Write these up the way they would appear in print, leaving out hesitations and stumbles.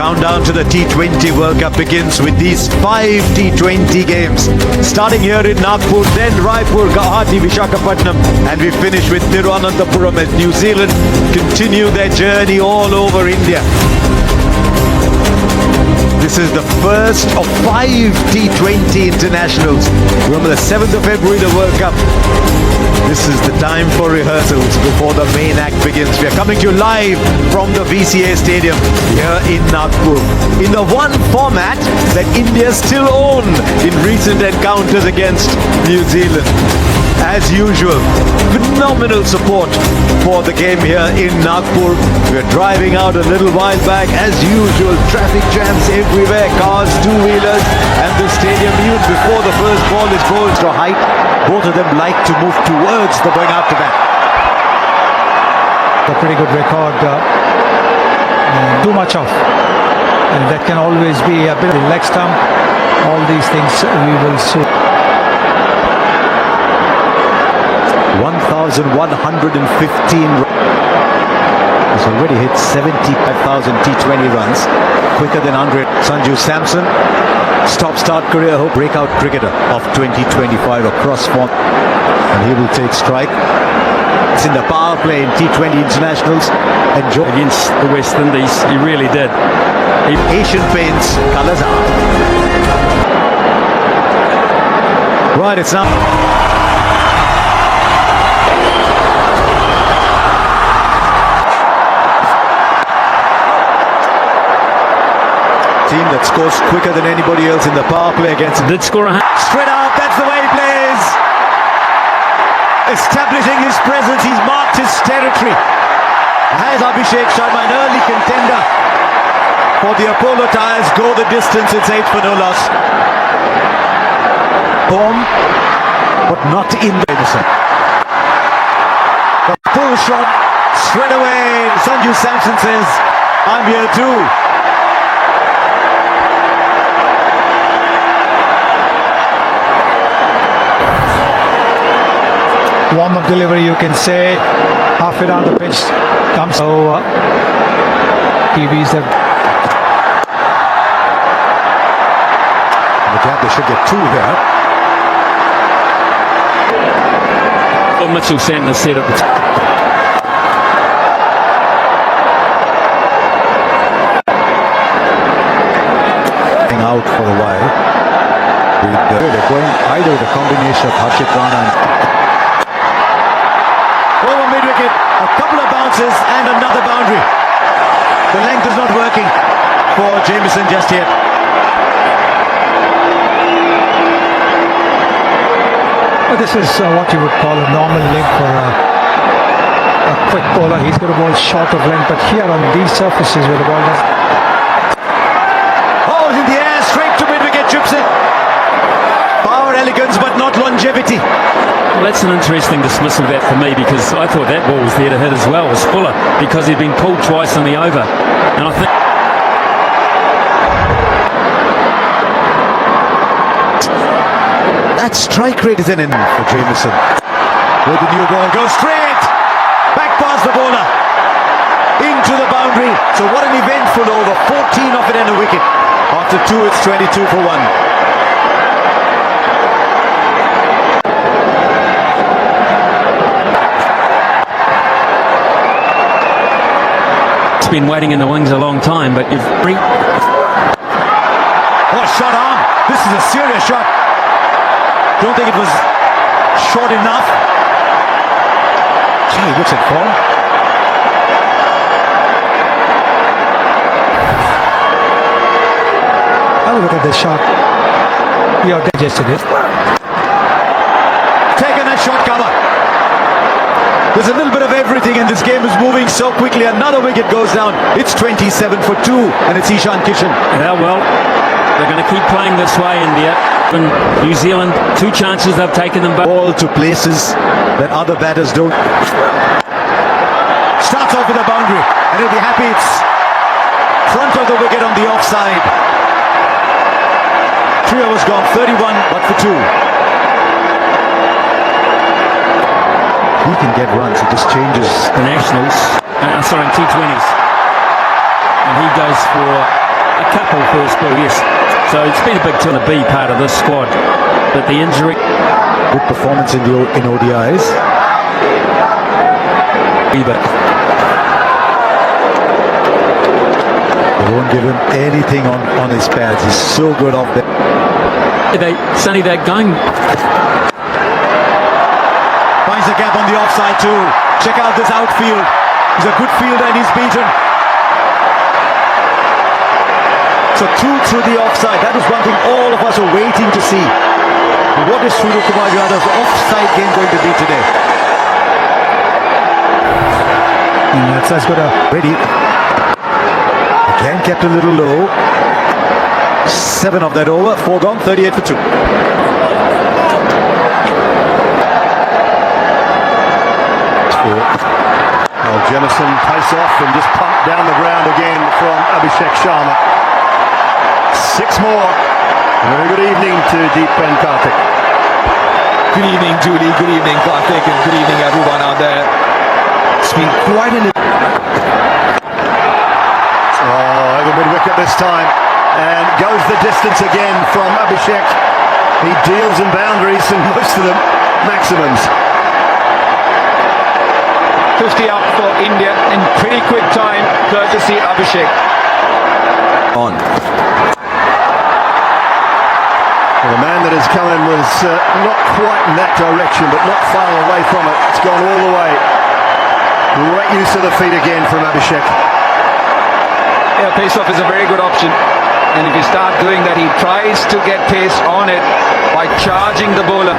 countdown to the T20 World Cup begins with these 5 T20 games. Starting here in Nagpur, then Raipur, Guwahati, Visakhapatnam, and we finish with Thiruvananthapuram as New Zealand continue their journey all over India. This is the first of 5 T20 internationals. Remember, the 7th of February, the World Cup. This is the time for rehearsals before the main act begins. We are coming to you live from the VCA Stadium here in Nagpur. In the one format that India still owned in recent encounters against New Zealand. As usual, phenomenal support for the game here in Nagpur. We are driving out a little while back. As usual, traffic jams everywhere. Cars, two-wheelers, and the stadium even before the first ball is bowled to height. Both of them like to move towards the going out to bat. A pretty good record, too much of, and that can always be a bit of leg stump. All these things we will soon. 1,115. He's already hit 75,000 T20 runs, quicker than Andre Sanju Samson. Stop-start career hope, breakout cricketer of 2025 across form, and he will take strike. It's in the power play in T20 internationals. Enjoy against the West Indies, he really did. Asian paints colours are. Right, it's now. Team that scores quicker than anybody else in the power play against. Did score a straight out, that's the way he plays. Establishing his presence, he's marked his territory. Has Abhishek Sharma, an early contender for the Apollo Tyres, go the distance. It's 8 for no loss. Bomb, but not in the innocent. The full shot, straight away. Sanju Samson says, I'm here too. Warm-up delivery, you can say, halfway down the pitch comes. So TVs have. The gap, they should get 2 here. Well, Mitchell Santner said it. Out for a while. They're going either with a combination of Harshit Rana and over mid-wicket, a couple of bounces and another boundary. The length is not working for Jamieson just yet. Well, this is what you would call a normal length for a quick bowler. He's got a ball short of length, but here on these surfaces where the ball does. Oh, it's in the air, straight to mid-wicket, chips it. Power, elegance, but not longevity. Well, that's an interesting dismissal of that for me, because I thought that ball was there to hit as well as Fuller, because he'd been pulled twice in the over, and I think that strike rate is an in for Jamieson. With the new ball, goes straight back past the bowler into the boundary. So what an eventful over, 14 off it and a wicket. After 2, it's 22 for 1. been waiting in the wings a long time, but you've... Oh, shot arm. This is a serious shot. Don't think it was short enough. Gee, he looks at form. Have a look at this shot. You have digested it. Taken a shot cover. There's a little bit of everything, and this game is moving so quickly. Another wicket goes down. It's 27 for 2, and it's Ishan Kishan. Yeah, well, they're going to keep playing this way, India. And New Zealand, 2 chances, they've taken them back. Ball to places that other batters don't. Starts off with a boundary, and he'll be happy. It's front of the wicket on the offside. 3 overs gone, 31, but for 2. He can get runs, he just changes. The Nationals, sorry, T20s. And he goes for A couple first ball, yes. So it's been a big to be part of this squad. But the injury... Good performance in ODIs. But They won't give him anything on his pads. He's so good off there. Sonny, they're going... Finds the gap on the offside too. Check out this outfield. He's a good fielder and he's beaten. So through the offside. That was one thing all of us are waiting to see. What is Surya Kumar Yadav's offside game going to be today? That's good. Ready. Again kept a little low. 7 of that over. 4 gone. 38 for 2. Well, Jemison pace off and just pumped down the ground again from Abhishek Sharma. 6 more. Very good evening to Deepan Karthik. Good evening, Julie. Good evening, Karthik, and good evening, everyone out there. It's been quite an... Over mid-wicket this time, and goes the distance again from Abhishek. He deals in boundaries, and most of them maximums. 50 up for India in pretty quick time, courtesy Abhishek. On. Well, the man that has come in was not quite in that direction, but not far away from it. It's gone all the way. Great use of the feet again from Abhishek. Yeah, pace off is a very good option. And if you start doing that, he tries to get pace on it by charging the bowler.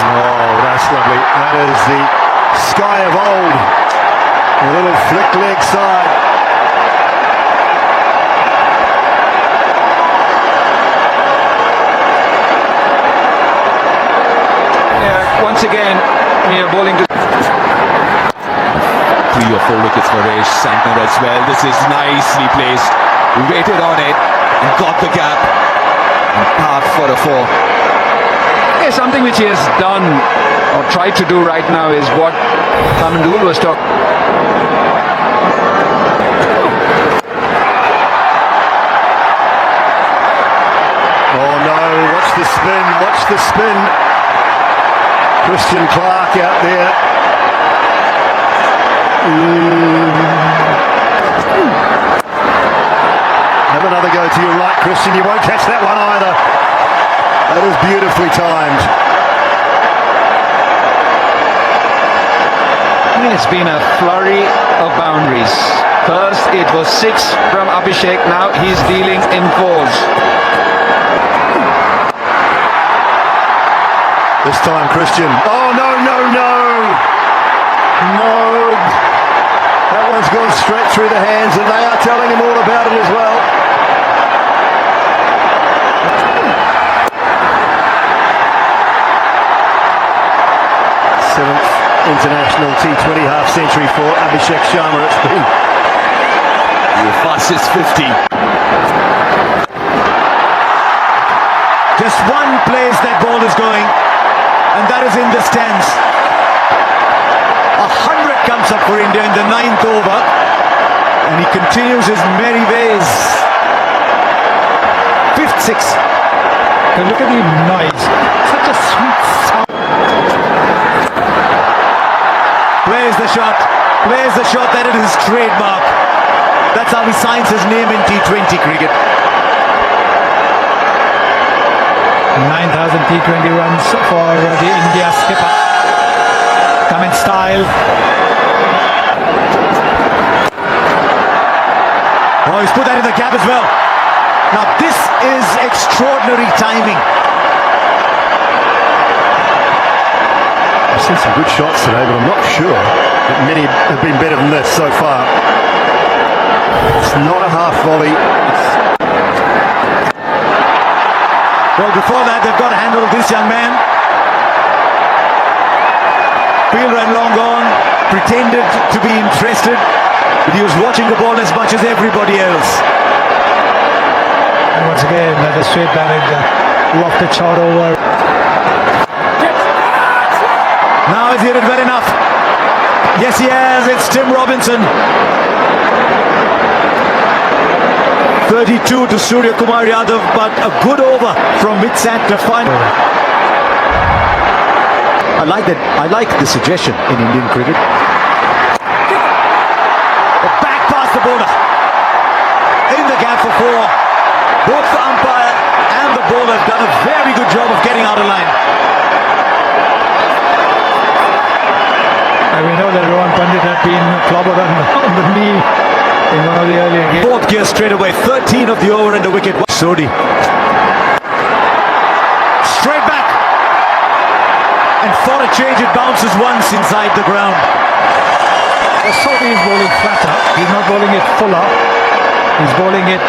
Oh, that's lovely. That is the sky of old. A little flick leg side. Yeah, once again, we are bowling to... 3 or 4 wickets for Resh Santner as well. This is nicely placed. Waited on it and got the gap. And parked for a 4. Yeah, something which he has done or tried to do right now is what Kamandul was talking. Oh no, watch the spin, watch the spin. Christian Clark out there. Have another go to your right, Christian. You won't catch that one either. That is beautifully timed. It's been a flurry of boundaries. First it was 6 from Abhishek, now he's dealing in 4s. This time, Christian. Oh, no, no, no! No! That one's gone straight through the hands, and they are telling him all about it as well. Seventh international T20 half-century for Abhishek Sharma. It's been The fastest 50. Just one place that ball is going, and that is in the stands. 100 comes up for India in the 9th over, and he continues his merry ways. 5th 6. And look at the noise. Such a sweet sound. Plays the shot that is his trademark. That's how he signs his name in T20 cricket. 9,000 T20 runs for the India skipper. Come in style. Oh, he's put that in the gap as well. Now this is extraordinary timing. I've seen some good shots today, but I'm not sure that many have been better than this so far. It's not a half volley. Well, before that, they've got to handle this young man. Fielder and long gone, pretended to be interested, but he was watching the ball as much as everybody else. And once again, the straight ballad lofted shot over. Now he's hit it well enough. Yes, he has. It's Tim Robinson. 32 to Surya Kumar Yadav, but a good over from mid-sand to final. I like that. I like the suggestion in Indian cricket. Back past the bowler. In the gap for four. Both the umpire and the bowler have done a very good job of getting out of line. And we know that Rohan Pandit had been clobbered on the knee in one of the earlier games. Fourth gear straight away. 13 of the over and the wicket. Sodhi. Straight back. And for a change, it bounces once inside the ground. Sodhi is bowling flatter. He's not bowling it fuller. He's bowling it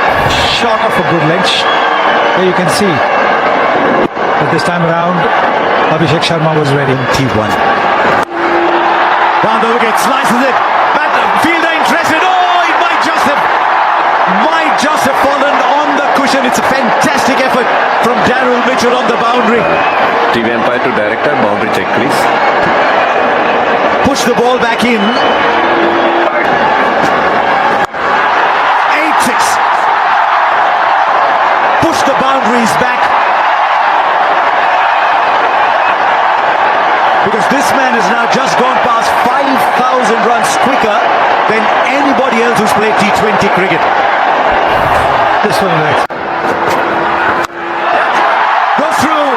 short of a good length. There you can see. But this time around, Abhishek Sharma was ready. T1. Down the wicket, slices it. Back, fielder interested. Oh, it might just have fallen on the cushion. It's a fantastic effort from Daryl Mitchell on the boundary. TV umpire to director, boundary check please. Push the ball back in. 8-6. Push the boundaries back. Because this man has now just gone past 5,000 runs quicker than anybody else who's played T20 cricket. This one next. Goes through.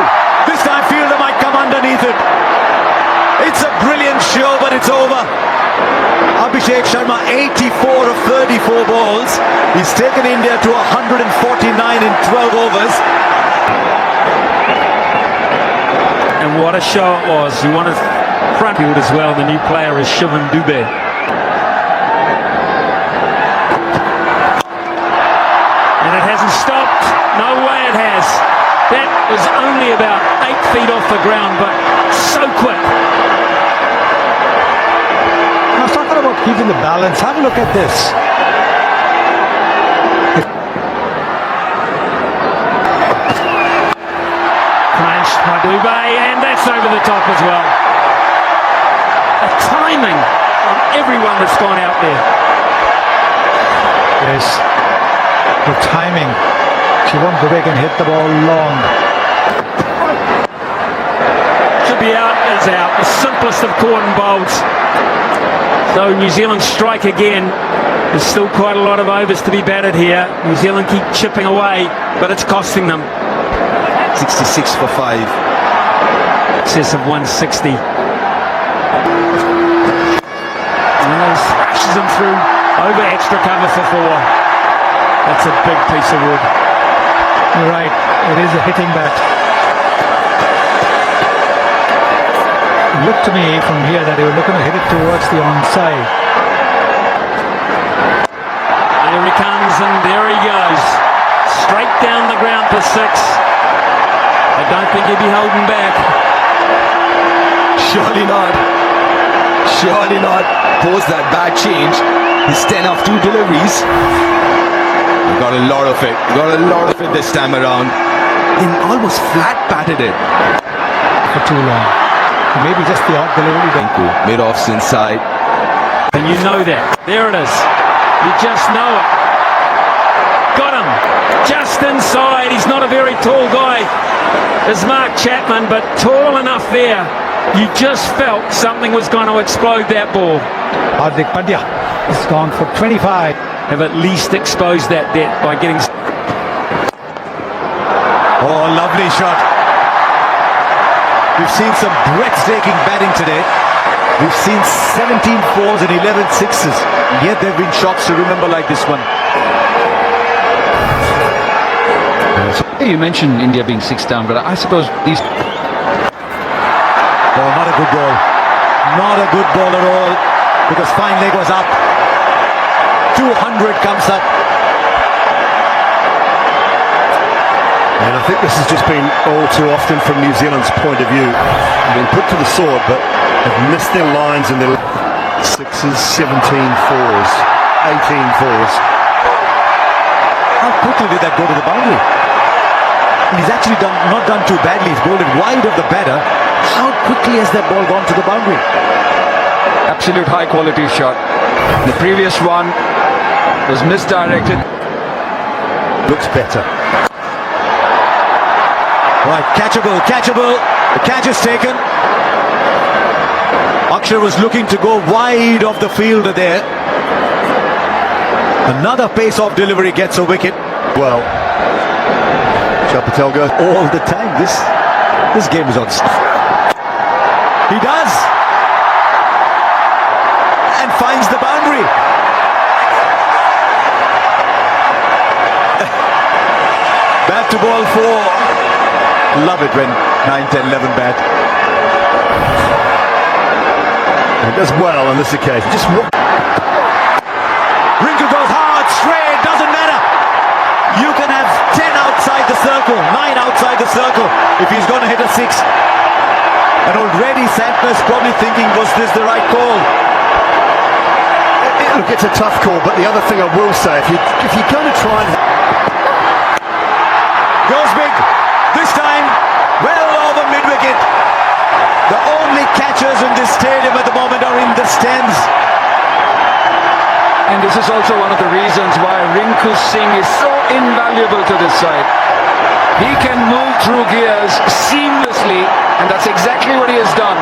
This time fielder might come underneath it. It's a brilliant show, but it's over. Abhishek Sharma, 84 of 34 balls. He's taken India to 149 in 12 overs. And what a show it was. He wanted front field as well. The new player is Shivam Dubey. And it hasn't stopped. No way it has. That was only about 8 feet off the ground, but so quick. I was talking about keeping the balance. Have a look at this. Crunched by Dubey, and that's over the top as well. The timing on everyone that's gone out there. Yes. The timing. She won't go back and hit the ball long. Should be out, is out. The simplest of cotton bowls. So New Zealand strike again. There's still quite a lot of overs to be batted here. New Zealand keep chipping away, but it's costing them. 66 for 5. Excess of 160. And thrashes them through over extra cover for 4. That's a big piece of wood. You're right. It is a hitting bat. It looked to me from here that they were looking to hit it towards the onside. There he comes and there he goes. Straight down the ground for 6. I don't think he'll be holding back. Surely not. Surely not. Post that bad change. He's 10 off 2 deliveries. He got a lot of it. Got a lot of it this time around. He almost flat batted it. For too long. Maybe just the odd delivery. Mid-offs inside. And you know that. There it is. You just know it. Got him. Just inside. He's not a very tall guy. Is Mark Chapman, but tall enough there. You just felt something was going to explode that ball. Hardik Pandya has gone for 25. Have at least exposed that debt by getting... Oh, lovely shot. We've seen some breathtaking batting today. We've seen 17 fours and 11 sixes. Yet there have been shots to remember like this one. You mentioned India being 6 down, but I suppose these... Oh, not a good ball. Not a good ball at all. Because fine leg was up. 200 comes up. And I think this has just been all too often from New Zealand's point of view. They've been put to the sword, but have missed their lines in their 6s, 17 fours, 18 fours. How quickly did that go to the boundary? He's actually not done too badly. He's bowled it wide of the batter. How quickly has that ball gone to the boundary? Absolute high quality shot. The previous one was misdirected. looks better. Right, catchable. The catch is taken. Akshar was looking to go wide of the fielder there. Another pace-off delivery gets a wicket. Well, Patel goes All the time. This game is on. He does. And finds the boundary. Back to ball 4. Love it when 9, 10, 11 bat. He does well on this occasion. Rinku goes hard, straight, doesn't matter. You can have 10 outside the circle, 9 outside the circle if he's going to hit a 6. And already Santner's probably thinking, was this the right call? Look, it's a tough call, but the other thing I will say, if you're going to try and... Goes big, this time well over mid-wicket. The only catchers in this stadium at the moment are in the stands. And this is also one of the reasons why Rinku Singh is so invaluable to this side. He can move through gears seamlessly, and that's exactly what he has done.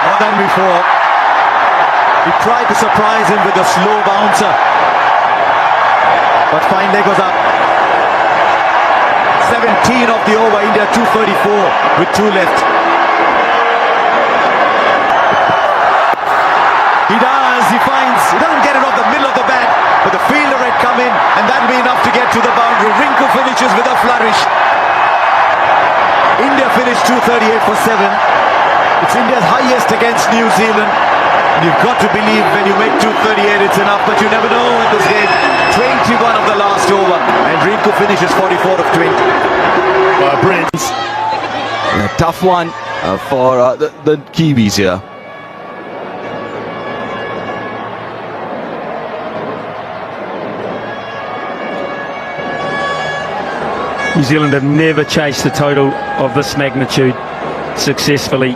More than before. He tried to surprise him with a slow bouncer. But fine leg was up. 17 of the over, India 234 with 2 left. He doesn't get it off the middle of the bat, but the fielder had come in, and that'll be enough to get to the boundary. Rinku finishes with a flourish. India finished 238 for 7. It's India's highest against New Zealand. And you've got to believe when you make 238 it's enough, but you never know in this game. 21 of the last over, and Rinku finishes 44 of 20. Brilliant. A tough one for the Kiwis here. New Zealand have never chased a total of this magnitude successfully.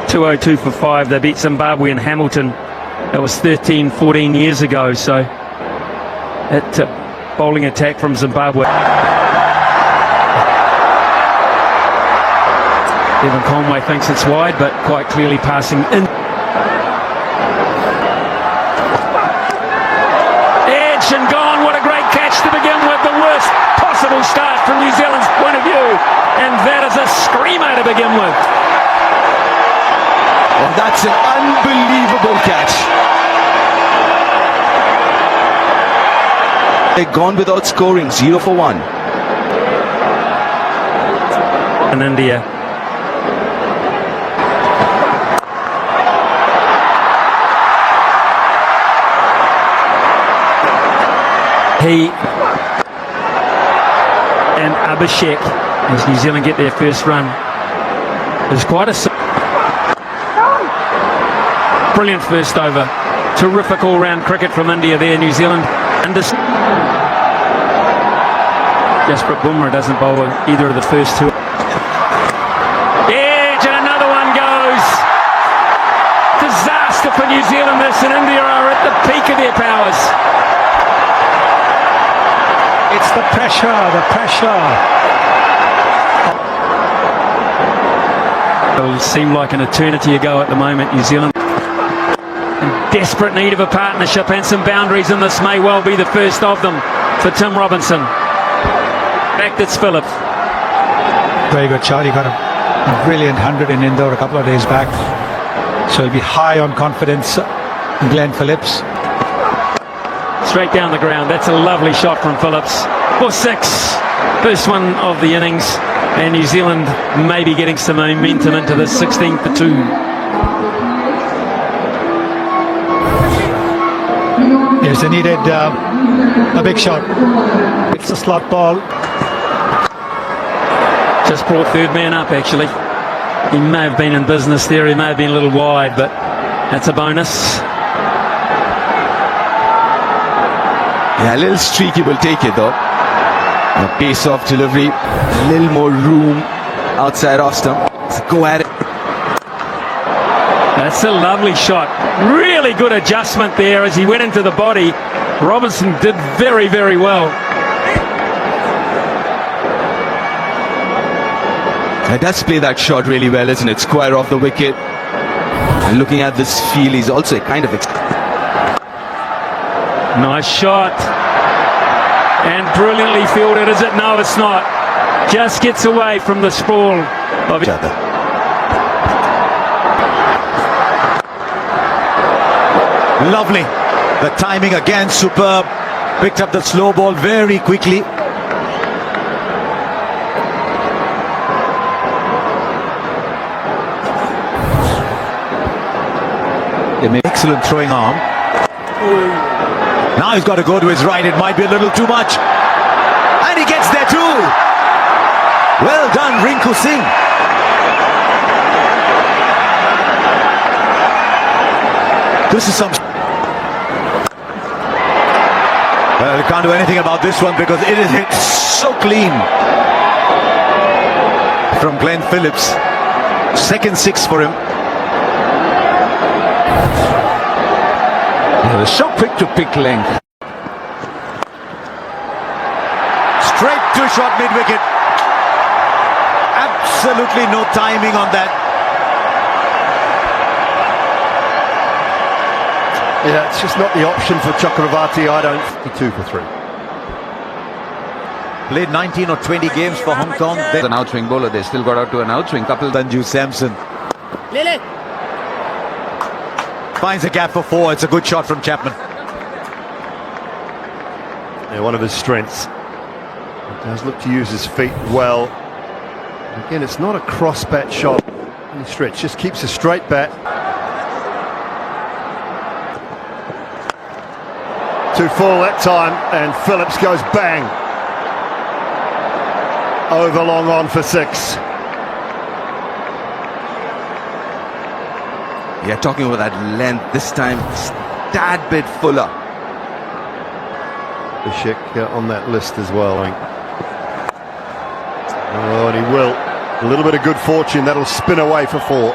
202 for 5. They beat Zimbabwe in Hamilton. That was 13, 14 years ago. So that bowling attack from Zimbabwe. Evan Conway thinks it's wide, but quite clearly passing in. Edge and gone. What a great catch to begin with. The worst possible start from New Zealand's point of view. And that is a screamer to begin with. Oh, that's an unbelievable catch. They're gone without scoring, 0 for 1. And India. He and Abhishek, as New Zealand get their first run. It's quite a brilliant first over. Terrific all-round cricket from India there, New Zealand. And this Jasprit Bumrah doesn't bowl either of the first 2. Edge, and another one goes. Disaster for New Zealand. This, and India are at the peak of their powers. It's the pressure. It'll seem like an eternity ago at the moment, New Zealand. In desperate need of a partnership and some boundaries, and this may well be the first of them for Tim Robinson. Back to Phillips. Very good shot. He got a brilliant 100 in Indore a couple of days back. So he'll be high on confidence, Glenn Phillips. Straight down the ground. That's a lovely shot from Phillips. For 6. First one of the innings. And New Zealand may be getting some momentum into the 16 for 2. Yes, they needed a big shot. It's a slot ball. Just brought third man up, actually. He may have been in business there. He may have been a little wide, but that's a bonus. Yeah, a little streaky will take it though. A pace off delivery, a little more room outside off stump. So go at it. That's a lovely shot. Really good adjustment there as he went into the body. Robinson did very, very well. He does play that shot really well, isn't it? Square off the wicket. And looking at this field, he's also kind of... Nice shot. And brilliantly fielded, is it? No, it's not. Just gets away from the sprawl of each other. Lovely. The timing again superb. Picked up the slow ball very quickly. Excellent throwing arm. Now he's got to go to his right. It might be a little too much. And he gets there too. Well done, Rinku Singh. This is some... Well, you can't do anything about this one because it is hit so clean. From Glenn Phillips. Second six for him. The shot pick to pick length. Straight to shot mid-wicket. Absolutely no timing on that. Yeah, it's just not the option for Chakravarti, I don't. 52 for 3. Played 19 or 20 games for Hong Kong. Then An outswing bowler, they still got out to an outswing couple. Sanju Samson finds a gap for 4. It's a good shot from Chapman. Yeah, one of his strengths. He does look to use his feet well. Again, it's not a cross bat shot. Any stretch, just keeps a straight bat. Too full that time, and Phillips goes bang. Over long on for 6. Yeah, talking about that length, this time, tad bit fuller. Bishik on that list as well. Oh, and he will. A little bit of good fortune, that'll spin away for 4.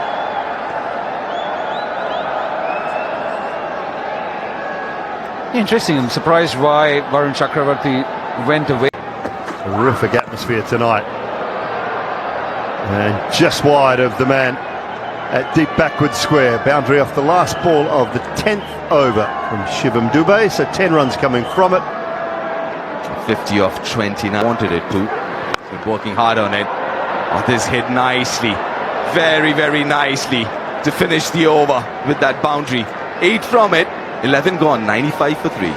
Interesting. I'm surprised why Varun Chakravarti went away. Terrific atmosphere tonight. And just wide of the man at deep backward square. Boundary off the last ball of the 10th over from Shivam Dube. So 10 runs coming from it. 50 off 20 now. Wanted it to. Been working hard on it. Oh, this hit nicely. Very, very nicely to finish the over with that boundary. 8 from it. 11 gone. 95 for 3.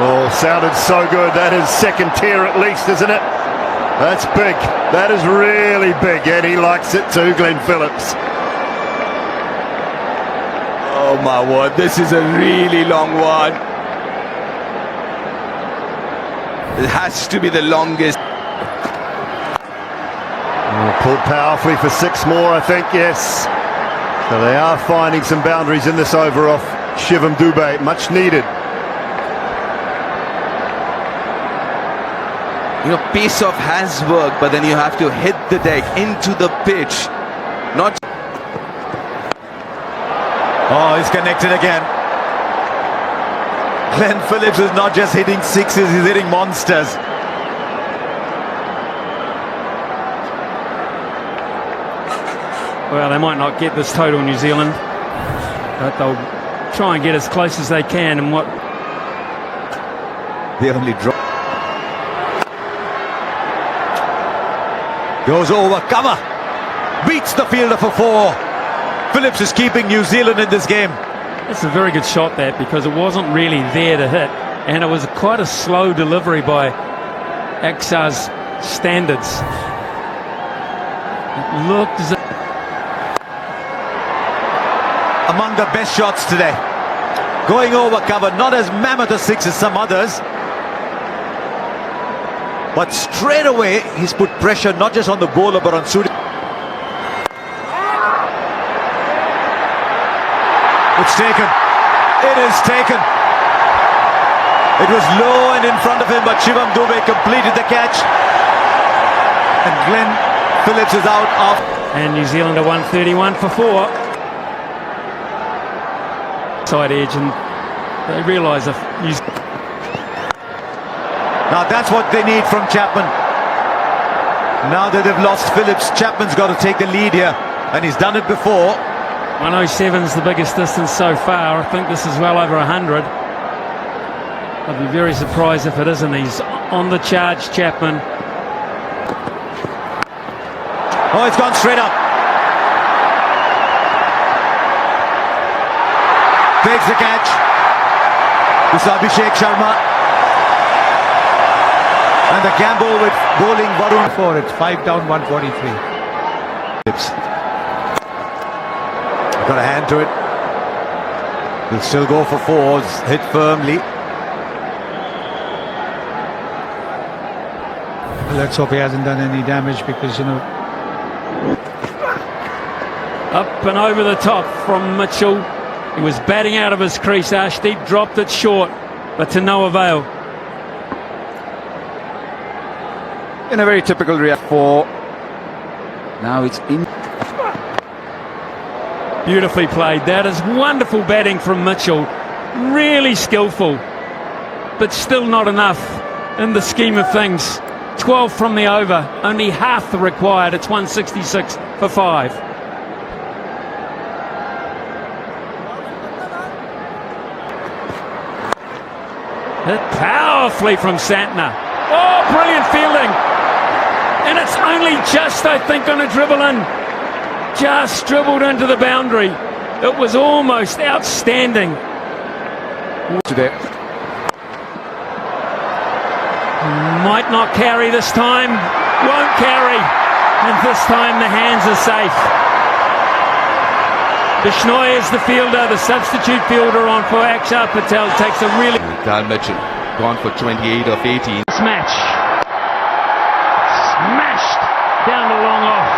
Oh, sounded so good. That is second tier at least, isn't it? That's big. That is really big. And he likes it too, Glenn Phillips. Oh my word, this is a really long one. It has to be the longest. Oh, pulled powerfully for 6 more, I think, yes. So they are finding some boundaries in this over off Shivam Dube. Much needed. You know, pace off has worked, but then you have to hit the deck into the pitch. Not. Oh, he's connected again. Glenn Phillips is not just hitting sixes, he's hitting monsters. Well, they might not get this total, New Zealand, but they'll try and get as close as they can. And what They only drop. Goes over, cover. Beats the fielder for 4. Phillips is keeping New Zealand in this game. It's a very good shot, that, because it wasn't really there to hit, and it was quite a slow delivery by Axar's standards. It looked as if among the best shots today. Going over cover, not as mammoth a 6 as some others, but straight away he's put pressure not just on the bowler but on Suri. It's taken. It is taken. It was low and in front of him, but Shivam Dube completed the catch. And Glenn Phillips is out of. And New Zealand are 131 for 4. Side edge, and they realise if New Zealand. Now that's what they need from Chapman. Now that they've lost Phillips, Chapman's got to take the lead here, and he's done it before. 107's the biggest distance so far. I think this is well over 100. I'd be very surprised if it isn't. He's on the charge, Chapman. Oh, it's gone straight up. Takes the catch. This is Abhishek Sharma. And the gamble with bowling Varun. 4, it's 5 down, 143. Got a hand to it. He'll still go for 4s. Hit firmly. Let's hope he hasn't done any damage, because, you know, Up and over the top from Mitchell. He was batting out of his crease. Ashdeep dropped it short, but to no avail. In a very typical react for. Now it's in. Beautifully played. That is wonderful batting from Mitchell. Really skillful, but still not enough in the scheme of things. 12 from the over, only half the required. It's 166 for 5. Hit powerfully from Santner. Oh, brilliant fielding. And it's only just, I think, going to dribble in. Just dribbled into the boundary. It was almost outstanding. Today. Might not carry this time. Won't carry. And this time the hands are safe. Bishnoi is the fielder. The substitute fielder on for Akshar Patel takes a really... Tal Mitchell gone for 28 of 18. Smash. Smashed down the long off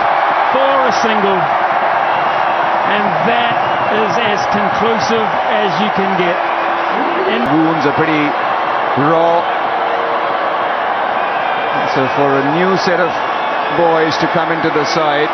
for a single. And that is as conclusive as you can get. And Wounds are pretty raw. So for a new set of boys to come into the side,